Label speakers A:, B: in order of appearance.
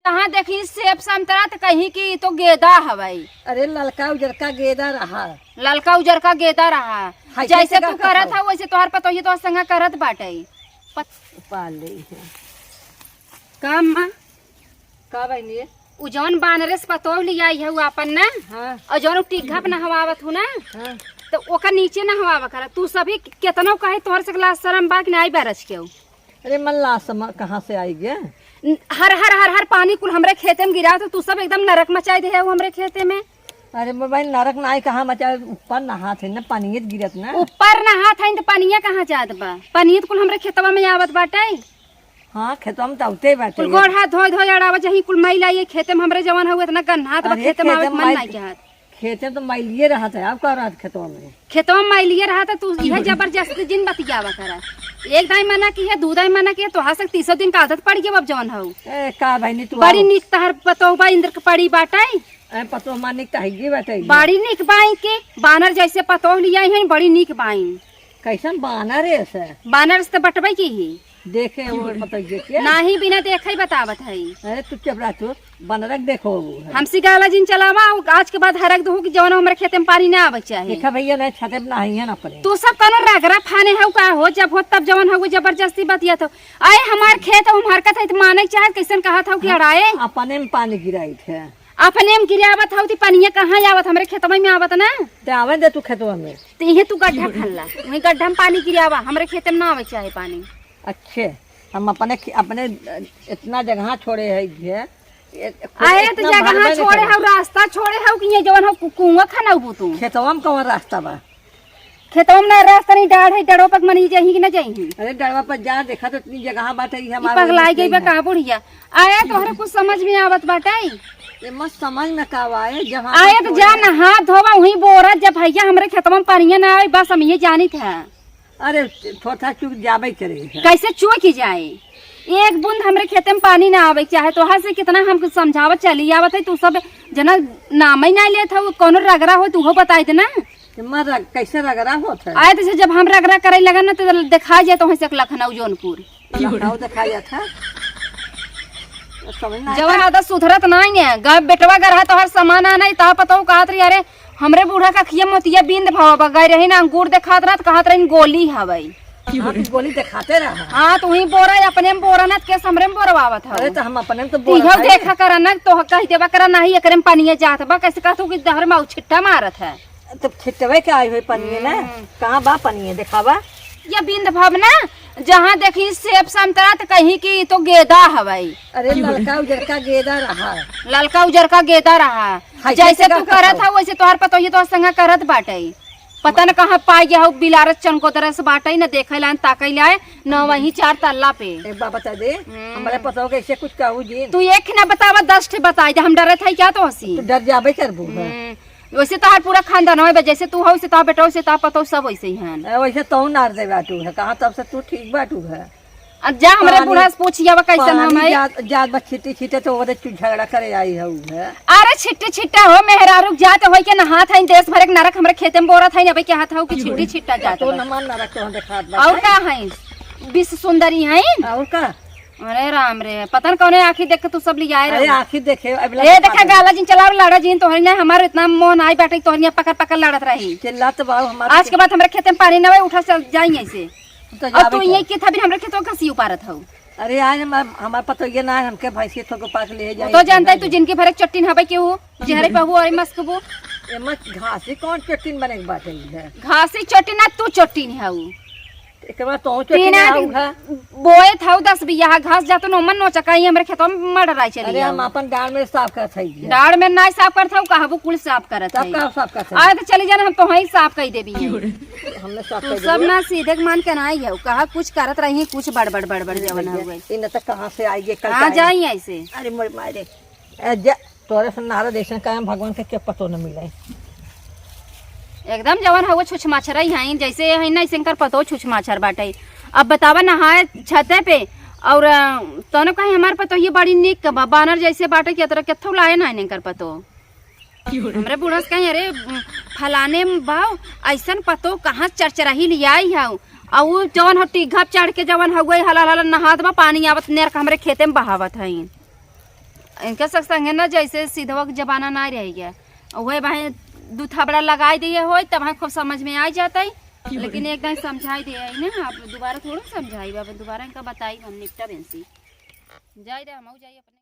A: कहाँ देखी सेब संतरा तो कहीं की तो गेदा हवाई।
B: अरे ललका उजरका गेदा रहा।
A: ललका उजर का गेदा रहा। जैसे तू करत था वैसे तोहर पतो ही तो संग करत बाटे।
B: पाल ले है
A: का मां
B: का बहनी
A: उ जौन बानरे से पतो लिया है उ अपन ना।
B: हाँ
A: और जौन टिग्घा पे नहवावत हूँ ना
B: हाँ।
A: तो ओकर नीचे नहवावा कर। तू सभी केतनो कहे तोहर से क्लास शर्म बा कि नहीं बरस के।
B: अरे मन लासमा कहाँ से आई गया।
A: हर हर हर हर पानी कुल हमरे खेते में गिरा तो तू सब एकदम नरक मचाई दे है हमरे खेते में।
B: अरे मोबाइल नरक ना आई कहाँ मचा ऊपर नहा थे ना पानी गिरत ना।
A: ऊपर नहा था तो पनिया कहाँ जात बा। पनिया कुल हमरे खेतवा में आवत बाटे।
B: हाँ खेतवा में तौते बाटे।
A: कुल गोड़ हाथ धोई धोई अड़ावा जही कुल मैला ये खेते में हमरे जवान हुए इतना गन्हात बा खेते में आवत मन नहीं के हाथ।
B: खेते तो मैलिए रहा था अब कह रहा था खेतवा में।
A: खेतवा में मैलिए रहा था तू यह जबरदस्ती जिन बतियावा करा। एक दाई मना की है 2 दाई मना की है तो हाथ 30 दिन का आदत पड़ गया अब जवान हो।
B: ए का बहनी तू
A: बड़ी निक तहर पतो बा इंद्र के पड़ी बाटे।
B: पतो मानिक तहगी बाटे।
A: बड़ी निक बाई के बानर जैसे पतो लिया है बड़ी निक बाई।
B: कैसन बानर है से
A: बानर से बटबै की ही
B: देखे वो पतो देखे
A: नाही बिना देखे बतावत है।
B: अरे तू चपड़ा तू बनरक देखो
A: हमसी गाला जिन चलावा आज के बाद हरक दो कि जवन हमरे खेते में पानी ना आवे चाहे।
B: देखा भैया ना छते में नहीं है ना पड़े।
A: तू सब कनो रगरा फाने हो का हो जब हो तब जवन हो जबरदस्ती बतिया तो आए हमार खेत हम हरकत है तो माने चाहे कैसन कहा था कि अड़ाए
B: अपने में पानी गिराई थे।
A: अपने में गिरावत हो ती पानी कहाँ आवत हमरे खेतवा में आवत ना।
B: ते आवे दे तू खेतवा में
A: तो इहे तू गड्ढा खनला वही गड्ढा में पानी गिरावा हमरे खेते में ना आवे चाहे पानी।
B: अच्छे हम अपने अपने इतना जगह छोड़े है
A: आए तो जगह छोड़े हो रास्ता छोड़े हो कि ये जवन हो कुआं खाना तू
B: खेतवा में कौन रास्ता बा।
A: खेतवा में ना रास्ता नहीं डाढ़ है डड़ो पक मनी जाही कि ना जाही।
B: अरे डरवा पर जा देखा तो इतनी जगह बाटे हमारे
A: पगलाई गई बा का बुढ़िया। आया तोहरे कुछ समझ में आवत बाटे।
B: ये मत समझ में का आए जब
A: आया तो जा नहा धोवा वही बोरा जब भैया हमरे खेतवा में पानी ना आवे बस हम ये जानी था।
B: अरे थोड़ा चुक जाबे करे
A: कैसे चूक जाए। एक बूंद हमरे खेते में पानी ना आवे चाहे तो से कितना हमको समझावत चली आवत है तू सब जना नाम ही ना ले था कौन रगरा हो तू बताई दे ना।
B: कैसे रगरा होता है।
A: आए तो जब हम रगरा करे लगा ना तो दिखा जाए तो वहीं लखनऊ जौनपुर
B: दिखा जाता
A: जवन आदत सुधरत नहीं है गब बेटवा गरहा तो हर सामान आना ता पतो कहत रही अरे हमरे बूढ़ा का खिया मोतिया बिंद भाव गई रही ना अंगूर दिखात रहा कहत रही गोली हवई।
B: गोली दिखाते रहा।
A: हाँ तू ही बोरा अपने में बोरा ना के हमरे में बोरवावत है।
B: अरे तो हम अपने में तो
A: बोरा देखा करा ना तो कह देवा करा नहीं एकरे में पानी जात बा कैसे कहतू कि दहर में छिट्टा मारत है।
B: तो छिटवे के आई हुई पनिए ना कहाँ बा पनिए दिखावा
A: ये बिंद भावना जहाँ देखी सेब संतरा तो कहीं की तो गेदा हवाई।
B: अरे ललका उजरका गेदा रहा।
A: ललका उजर का गेदा रहा। जैसे तू करत था वैसे तोहर पतो ही तो संग करत बाटे। पता न कहाँ पाई गया हो बिलारस चनकोदरा से बाटे न देखे लान ताकई लाए न वही 4 तल्ला पे।
B: एक बात बता दे हमारे पता हो कैसे कुछ कहू जी
A: तू एक ना बतावा 10 ठे बताई दे हम डरे थे क्या तो हसी
B: डर जाबे करबू।
A: वैसे तो पूरा खानदान हो जैसे तू हो से ता बेटा से ता पतो सब वैसे ही हैं।
B: वैसे तो नार दे बाटू है कहाँ तब से तू ठीक बाटू है।
A: जा हमरे बूढ़ा से पूछिया कैसन हम है
B: जात बा छिटी छिटे तो वो झगड़ा करे आई है।
A: अरे छिट्टे छिट्टा हो मेहरारू जात हो के नहा था देश भर के नरक हमरे खेते में बोरा था अबे क्या हाथ हो कि छिट्टी छिट्टा जात
B: तो नमन नरक तो दिखात बा।
A: और का है विश्व सुंदरी है
B: और का।
A: अरे राम रे पता न कौने आँखी देख के तू सब लिया
B: अरे आँखी देखे
A: ए देखा गाला जिन चलाव लड़ा जिन तोहरी ना हमारे इतना मोह आई बैठे तोहरिया पकड़ पकड़ लड़त रही
B: चिल्ला तो बाबू हमारे
A: आज के बाद हमरे खेते में पानी न उठा चल जाएंगे ऐसे और तू ये के था भी हमरे खेतों का सी उपारत हो।
B: अरे आज हमारे पता ये ना हमके भैंसी तो पास ले जाए
A: तो जानता है तू जिनके भरे चट्टी हबे के हो जहरे पहू और मस्कबू
B: मत घासी कौन चट्टीन बने के बात है।
A: घासी चट्टी ना तू चट्टी नहीं है
B: एक बार तो चट्टीन
A: बोए था 10 बिया घास जातो नो मन नो चकाई हमरे खेतों में मर रहा चली।
B: अरे हम अपन डाल में साफ करत हई
A: डाड़ में ना साफ करत हूं कहबो कुल साफ करत है
B: सब साफ करत
A: आ तो चली जाना हम तो ही साफ कर देबी
B: हमने साफ
A: कर सब ना सीधे मान के ना है कहा कुछ करत रही कुछ बड़बड़ बड़बड़ जवन हो गई
B: इन तक कहां से आई ये
A: कहां जाई ऐसे।
B: अरे मारे तोरे से नारा देशन का भगवान के क्या पतो न मिले
A: एकदम जवन हो छुछ माछर है जैसे है ना शंकर पतो छुछ माछर बाटे। अब बतावा नहाए छते पे और तनो कहीं हमारे पतो ये बड़ी निक बानर जैसे बाटे के तरह केथो लाए ना इनकर पतो हमरे बूढ़ा से कहीं अरे फलाने बाव ऐसन पतो कहाँ चरचराही लिया है और जवन हो टिघा चढ़ के जवन हो गई हला हला नहात बा पानी आवत नेर हमरे खेते में बहावत है। इनका संगे ना जैसे सीधवा के जमाना ना रह गया, वही भाई दू थबड़ा लगाई दिए हो तब हाँ खूब समझ में आ जाता है, लेकिन एकदम समझाई दिया ना, आप दोबारा थोड़ा समझाई, अब दोबारा इनका बताई हम निपटा बेंसी जाए हम जाइए अपने।